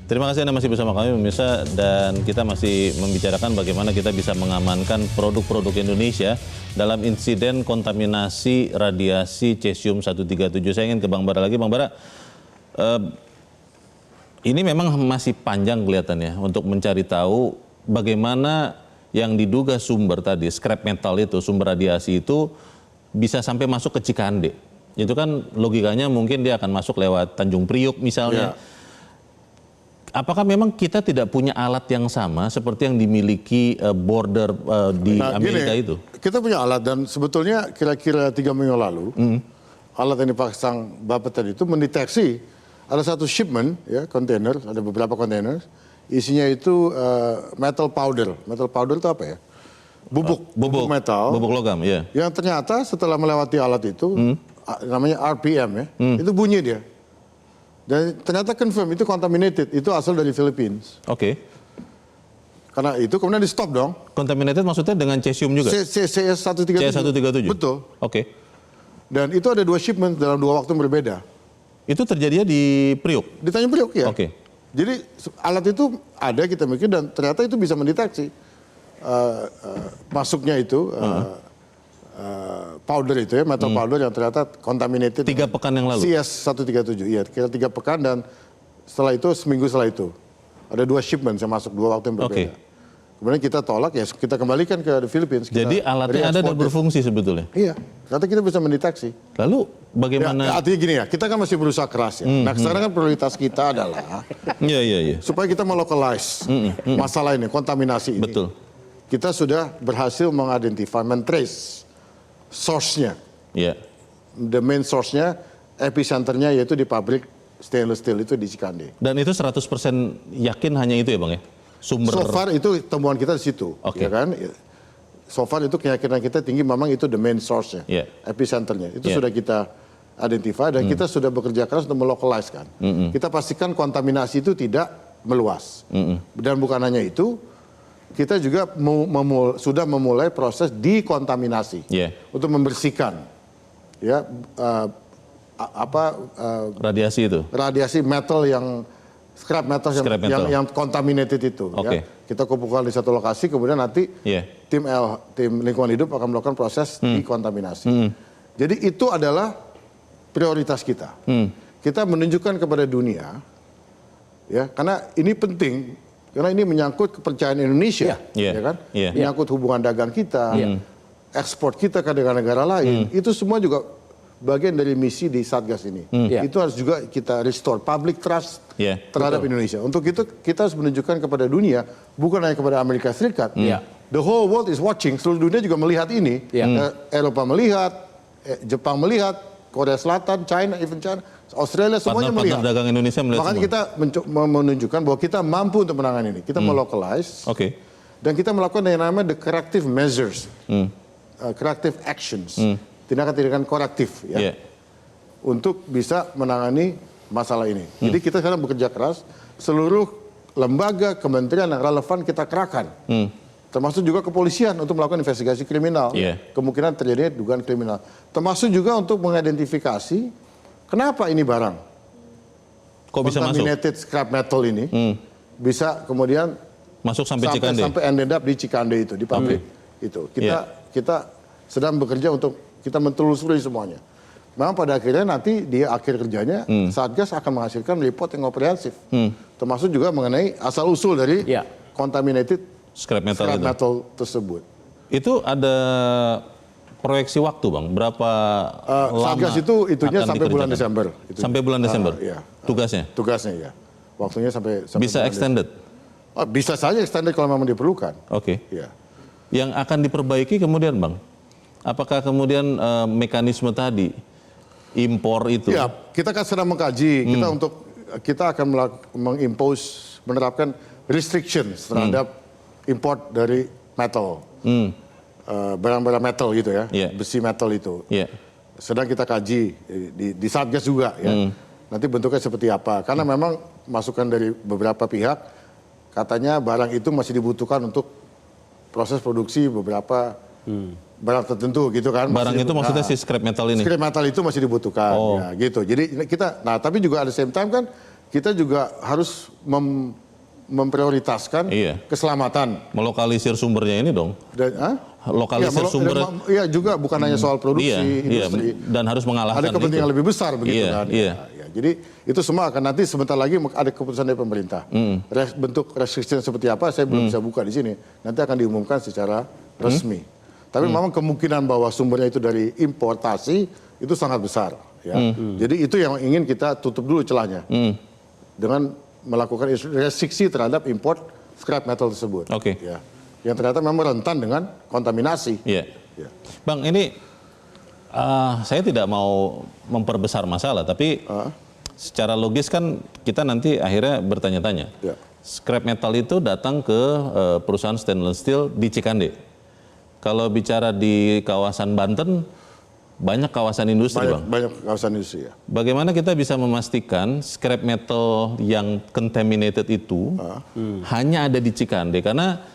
Terima kasih Anda masih bersama kami pemirsa, dan kita masih membicarakan bagaimana kita bisa mengamankan produk-produk Indonesia dalam insiden kontaminasi radiasi cesium-137. Saya ingin ke Bang Bara lagi. Bang Bara, ini memang masih panjang kelihatannya untuk mencari tahu bagaimana yang diduga sumber tadi, scrap metal itu, sumber radiasi itu bisa sampai masuk ke Cikande. Itu kan logikanya mungkin dia akan masuk lewat Tanjung Priuk misalnya. Apakah memang kita tidak punya alat yang sama seperti yang dimiliki border di Amerika itu? Kita punya alat, dan sebetulnya kira-kira 3 minggu lalu, alat yang dipasang Bapak tadi itu mendeteksi ada satu shipment, ya, kontainer, ada beberapa kontainer, isinya itu metal powder. Metal powder itu apa ya? Bubuk metal. Bubuk logam, ya. Yang ternyata setelah melewati alat itu, namanya RPM ya, itu bunyi dia. Dan ternyata confirm itu contaminated, itu asal dari Philippines. Oke. Karena itu kemudian di stop dong. Contaminated maksudnya dengan cesium juga? CS137. CS137? Betul. Oke. Dan itu ada 2 shipment dalam 2 waktu berbeda. Itu terjadinya di Priuk? Di Tanjung Priuk, ya. Oke. Jadi alat itu ada, kita mikir, dan ternyata itu bisa mendeteksi masuknya itu powder itu ya, metal powder yang ternyata contaminated. 3 pekan yang lalu? CS137, iya. Kira 3 pekan, dan setelah itu, seminggu setelah itu. Ada 2 shipment yang masuk 2 waktu yang berbeda. Oke. Kemudian kita tolak, ya kita kembalikan ke Philippines. Jadi alatnya ada dan berfungsi sebetulnya? Iya, ternyata kita bisa mendeteksi. Lalu bagaimana? Ya, artinya gini ya, kita kan masih berusaha keras ya. Nah sekarang kan prioritas kita adalah supaya kita melokalize masalah ini, kontaminasi ini. Betul. Kita sudah berhasil mengidentify, men-trace source-nya. Iya. The main source-nya, epicenternya yaitu di pabrik stainless steel itu di Cikande. Dan itu 100% yakin hanya itu ya Bang ya? Sumber. So far itu temuan kita di situ, ya kan? So far itu keyakinan kita tinggi, memang itu the main source-nya, epicenternya. Itu sudah kita identify, dan kita sudah bekerja keras untuk melokalize kan. Kita pastikan kontaminasi itu tidak meluas. Dan bukan hanya itu, kita juga sudah memulai proses dekontaminasi untuk membersihkan, ya, radiasi itu. Radiasi metal yang scrap metal yang contaminated itu. Ya. Kita kumpulkan di satu lokasi, kemudian nanti tim lingkungan hidup akan melakukan proses dekontaminasi. Jadi itu adalah prioritas kita. Kita menunjukkan kepada dunia, ya, karena ini penting. Karena ini menyangkut kepercayaan Indonesia, ya kan? Menyangkut hubungan dagang kita, ekspor kita ke negara-negara lain. Itu semua juga bagian dari misi di Satgas ini. Itu harus juga kita restore public trust terhadap Indonesia. Untuk itu kita harus menunjukkan kepada dunia, bukan hanya kepada Amerika Serikat. The whole world is watching. Seluruh dunia juga melihat ini. Eropa melihat, Jepang melihat, Korea Selatan, China, even China, Australia, semuanya melihat. Partner dagang Indonesia melihat. Makanya kita menunjukkan bahwa kita mampu untuk menangani ini. Kita melocalize, dan kita melakukan yang namanya the corrective measures, corrective actions, tindakan-tindakan korektif, ya, untuk bisa menangani masalah ini. Jadi kita sekarang bekerja keras, seluruh lembaga, kementerian yang relevan kita kerahkan, termasuk juga kepolisian untuk melakukan investigasi kriminal, kemungkinan terjadi dugaan kriminal, termasuk juga untuk mengidentifikasi kenapa ini barang contaminated scrap metal ini bisa kemudian masuk sampai Cikande, sampai ended up di Cikande itu, di pabrik itu. Kita sedang bekerja untuk kita mentelusuri semuanya. Memang pada akhirnya nanti di akhir kerjanya Satgas akan menghasilkan report yang komprehensif, termasuk juga mengenai asal usul dari contaminated scrap metal tersebut. Itu ada proyeksi waktu Bang, berapa lama? Satgas itunya sampai bulan Desember. Sampai bulan Desember? Tugasnya? Tugasnya, ya. Waktunya sampai bisa extended? Bisa saja extended kalau memang diperlukan. Yang akan diperbaiki kemudian Bang? Apakah kemudian mekanisme tadi, impor itu? Ya, kita kan sedang mengkaji, kita akan mengimpose, menerapkan restrictions terhadap import dari metal, barang-barang metal gitu ya, besi metal itu. Sedang kita kaji di Satgas juga ya. Nanti bentuknya seperti apa? Karena memang masukan dari beberapa pihak, katanya barang itu masih dibutuhkan untuk proses produksi beberapa barang tertentu gitu kan. Barang itu maksudnya si scrap metal ini? Scrap metal itu masih dibutuhkan, ya gitu. Jadi kita, tapi juga ada same time kan kita juga harus memprioritaskan keselamatan. Melokalisir sumbernya ini dong. Lokalisir sumber. Iya juga bukan hanya soal produksi, industri. Dan harus mengalahkan ada kepentingan lebih besar begitu kan. Iya. Jadi itu semua akan nanti sebentar lagi ada keputusan dari pemerintah. Bentuk restriction seperti apa saya belum bisa buka di sini. Nanti akan diumumkan secara resmi. Tapi memang kemungkinan bahwa sumbernya itu dari importasi itu sangat besar. Ya. Jadi itu yang ingin kita tutup dulu celahnya. Dengan melakukan restriksi terhadap import scrap metal tersebut. Ya. Yang ternyata memang rentan dengan kontaminasi. Iya. Bang, ini saya tidak mau memperbesar masalah, tapi secara logis kan kita nanti akhirnya bertanya-tanya. Scrap metal itu datang ke perusahaan stainless steel di Cikande. Kalau bicara di kawasan Banten, banyak kawasan industri, Bang. Banyak kawasan industri, ya. Bagaimana kita bisa memastikan scrap metal yang contaminated itu hanya ada di Cikande? Karena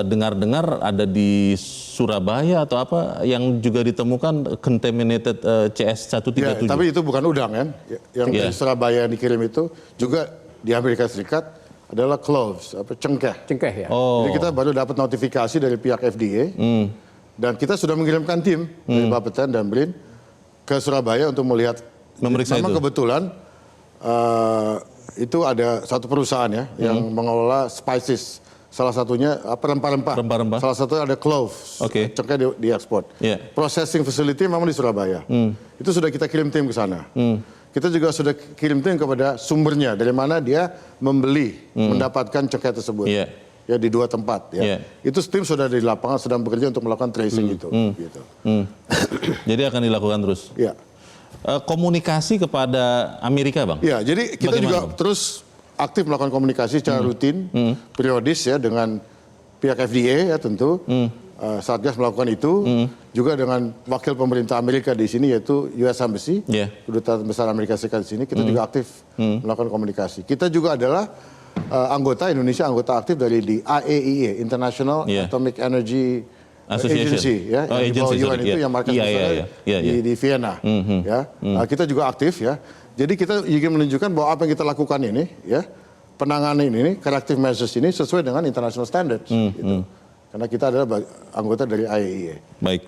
dengar-dengar ada di Surabaya atau apa yang juga ditemukan contaminated CS137. Ya, tapi itu bukan udang kan? Yang dari Surabaya yang dikirim itu juga di Amerika Serikat adalah cloves, cengkeh. Cengkeh ya. Jadi kita baru dapat notifikasi dari pihak FDA dan kita sudah mengirimkan tim dari Bapeten dan BRIN ke Surabaya untuk melihat. Memeriksa memang itu. Kebetulan itu ada satu perusahaan ya yang mengelola spices. Salah satunya rempah-rempah. Salah satunya ada cloves, cengkeh diekspor. Processing facility memang di Surabaya. Itu sudah kita kirim tim ke sana. Kita juga sudah kirim tim kepada sumbernya, dari mana dia membeli, mendapatkan cengkeh tersebut. Ya di 2 tempat. Ya. Itu tim sudah di lapangan sedang bekerja untuk melakukan tracing itu. Gitu. Jadi akan dilakukan terus. Ya. Komunikasi kepada Amerika, Bang. Ya, jadi kita juga terus aktif melakukan komunikasi secara rutin, periodis ya dengan pihak FDA ya tentu. Satgas melakukan itu juga dengan wakil pemerintah Amerika di sini yaitu US Embassy, Kedutaan Besar Amerika Serikat di sini. Kita juga aktif melakukan komunikasi. Kita juga adalah Indonesia anggota aktif dari di IAEA, International Atomic Energy Agency, ya, yang di bawah UN itu yang markas besarnya di Vienna. Ya, kita juga aktif ya. Jadi kita ingin menunjukkan bahwa apa yang kita lakukan ini, ya, penanganan ini, corrective measures ini sesuai dengan international standards. Gitu. Karena kita adalah anggota dari IAEA. Baik.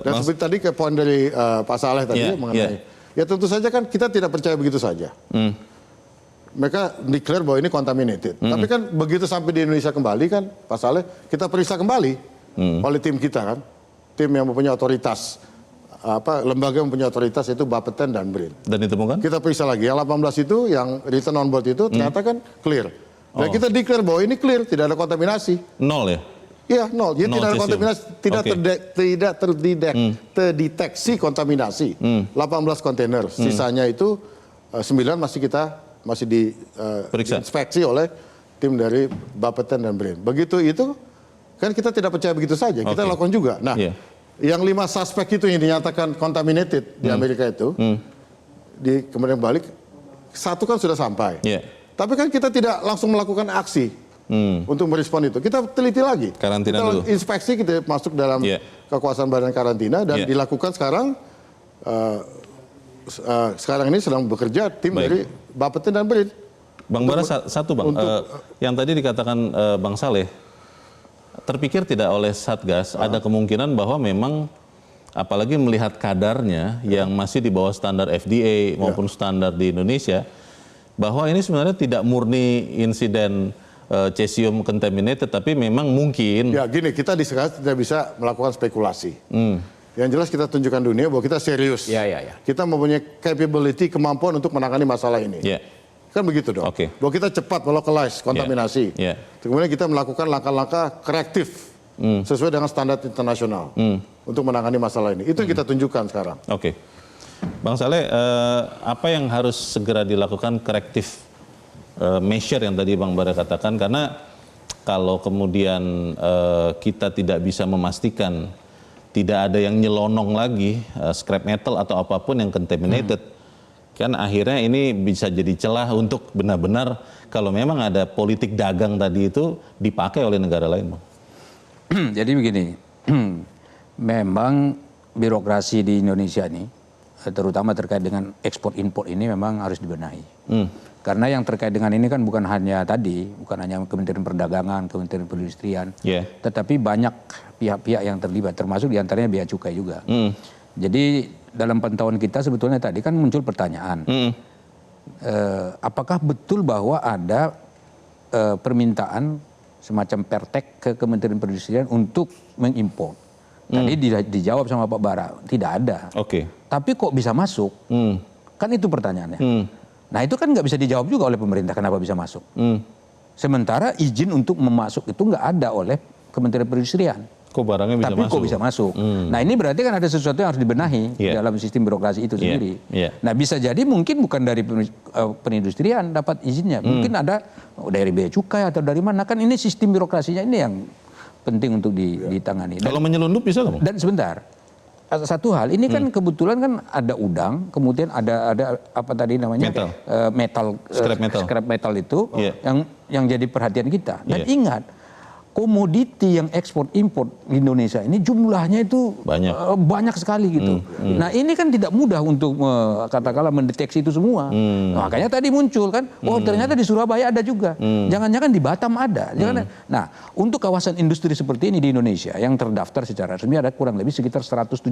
Dan seperti tadi ke poin dari Pak Saleh tadi mengenai, ya tentu saja kan kita tidak percaya begitu saja. Mereka declare bahwa ini contaminated. Tapi kan begitu sampai di Indonesia kembali kan, Pak Saleh, kita periksa kembali oleh tim kita kan, tim yang mempunyai otoritas. Lembaga yang mempunyai otoritas yaitu Bapeten dan BRIN. Dan ditemukan? Kita periksa lagi. Yang 18 itu, yang written on board itu ternyata kan clear. Dan kita declare bahwa ini clear, tidak ada kontaminasi. Nol ya? Iya, nol. Jadi tidak ada kontaminasi, tidak terdeteksi kontaminasi. 18 kontainer. Sisanya itu 9 masih diinspeksi oleh tim dari Bapeten dan BRIN. Begitu itu, kan kita tidak percaya begitu saja. Kita lakukan juga. Nah, yang 5 suspek itu yang dinyatakan contaminated di Amerika itu, di kemudian balik, 1 kan sudah sampai. Tapi kan kita tidak langsung melakukan aksi untuk merespon itu. Kita teliti lagi. Karantina kita dulu. Inspeksi, kita masuk dalam kekuasaan badan karantina dan dilakukan sekarang. Sekarang ini sedang bekerja tim dari Bapeten dan BRIN. Bang Bara, satu Bang, yang tadi dikatakan Bang Saleh, terpikir tidak oleh Satgas ada kemungkinan bahwa memang apalagi melihat kadarnya yang masih di bawah standar FDA maupun standar di Indonesia, bahwa ini sebenarnya tidak murni insiden cesium contaminated, tapi memang mungkin. Ya gini, kita di Satgas tidak bisa melakukan spekulasi. Yang jelas kita tunjukkan dunia bahwa kita serius. Kita mempunyai capability, kemampuan untuk menangani masalah ini. Kan begitu dong. Bahwa kita cepat melokalize kontaminasi. Kemudian kita melakukan langkah-langkah korektif sesuai dengan standar internasional untuk menangani masalah ini. Itu yang kita tunjukkan sekarang. Bang Saleh, apa yang harus segera dilakukan korektif measure yang tadi Bang Bara katakan? Karena kalau kemudian kita tidak bisa memastikan tidak ada yang nyelonong lagi scrap metal atau apapun yang contaminated, kan akhirnya ini bisa jadi celah untuk benar-benar kalau memang ada politik dagang tadi itu dipakai oleh negara lain, Bang. Jadi begini, memang birokrasi di Indonesia ini, terutama terkait dengan ekspor impor ini memang harus dibenahi. Karena yang terkait dengan ini kan bukan hanya Kementerian Perdagangan, Kementerian Perindustrian, tetapi banyak pihak-pihak yang terlibat, termasuk diantaranya Bea Cukai juga. Jadi dalam pantauan kita sebetulnya tadi kan muncul pertanyaan, apakah betul bahwa ada permintaan semacam pertek ke Kementerian Perindustrian untuk mengimpor? Tadi dijawab sama Pak Bara, tidak ada. Tapi kok bisa masuk? Kan itu pertanyaannya. Nah itu kan nggak bisa dijawab juga oleh pemerintah kenapa bisa masuk. Sementara izin untuk memasuk itu nggak ada oleh Kementerian Perindustrian. Kok barangnya bisa Tapi masuk? kok bisa masuk. Nah ini berarti kan ada sesuatu yang harus dibenahi dalam sistem birokrasi itu sendiri. Nah bisa jadi mungkin bukan dari perindustrian dapat izinnya. Mungkin ada dari Bea Cukai atau dari mana. Kan ini sistem birokrasinya ini yang penting untuk ditangani. Kalau menyelundup bisa nggak? Dan sebentar. Satu hal, ini kan kebetulan kan ada udang, kemudian ada apa tadi namanya scrap metal itu yang jadi perhatian kita. Dan ingat, komoditi yang ekspor impor di Indonesia ini jumlahnya itu banyak sekali gitu. Nah ini kan tidak mudah untuk katakanlah mendeteksi itu semua. Makanya tadi muncul kan, oh ternyata di Surabaya ada juga. Jangan-jangan di Batam ada. Nah untuk kawasan industri seperti ini di Indonesia yang terdaftar secara resmi ada kurang lebih sekitar 170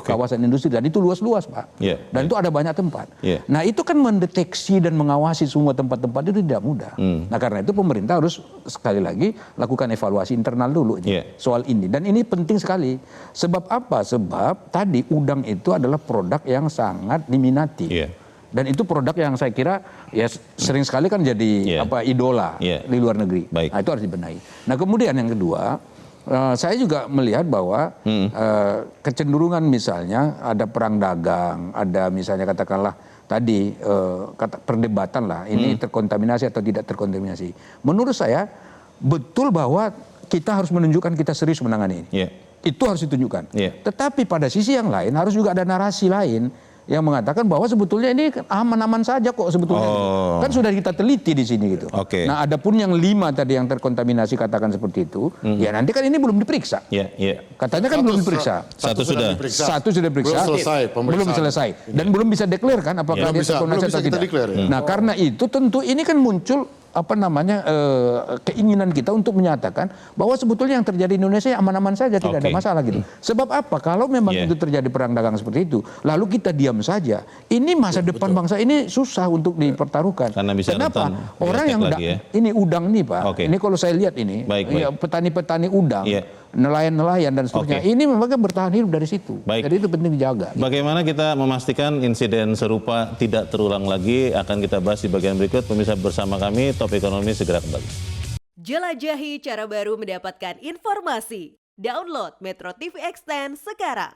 kawasan industri dan itu luas-luas Pak. Dan itu ada banyak tempat. Nah itu kan mendeteksi dan mengawasi semua tempat-tempat itu tidak mudah. Nah karena itu pemerintah harus sekali lagi lakukan evaluasi internal dulu soal ini. Dan ini penting sekali. Sebab apa? Sebab tadi udang itu adalah produk yang sangat diminati. Dan itu produk yang saya kira ya sering sekali kan jadi idola di luar negeri. Nah itu harus dibenahi. Nah kemudian yang kedua, saya juga melihat bahwa kecenderungan misalnya ada perang dagang, ada misalnya katakanlah tadi perdebatan lah ini terkontaminasi atau tidak terkontaminasi. Menurut saya betul bahwa kita harus menunjukkan kita serius menangani ini. Itu harus ditunjukkan. Tetapi pada sisi yang lain harus juga ada narasi lain yang mengatakan bahwa sebetulnya ini aman-aman saja kok sebetulnya. Kan sudah kita teliti di sini gitu. Nah adapun yang 5 tadi yang terkontaminasi katakan seperti itu, ya nanti kan ini belum diperiksa. Katanya kan belum diperiksa. Satu sudah diperiksa. Belum selesai. Dan belum bisa declare kan apakah dia terkontaminasi atau tidak. Nah karena itu tentu ini kan muncul keinginan kita untuk menyatakan bahwa sebetulnya yang terjadi di Indonesia aman-aman saja, tidak ada masalah gitu. Sebab apa? Kalau memang itu terjadi perang dagang seperti itu, lalu kita diam saja, ini masa depan bangsa ini susah untuk dipertaruhkan. Kenapa? Orang yang ini udang nih Pak, ini kalau saya lihat ini, petani-petani udang, nelayan-nelayan dan seterusnya, ini memang bertahan hidup dari situ. Jadi itu penting dijaga. Bagaimana kita memastikan insiden serupa tidak terulang lagi akan kita bahas di bagian berikut. Pemirsa bersama kami, Top Ekonomi segera kembali. Jelajahi cara baru mendapatkan informasi. Download Metro TV Extend sekarang.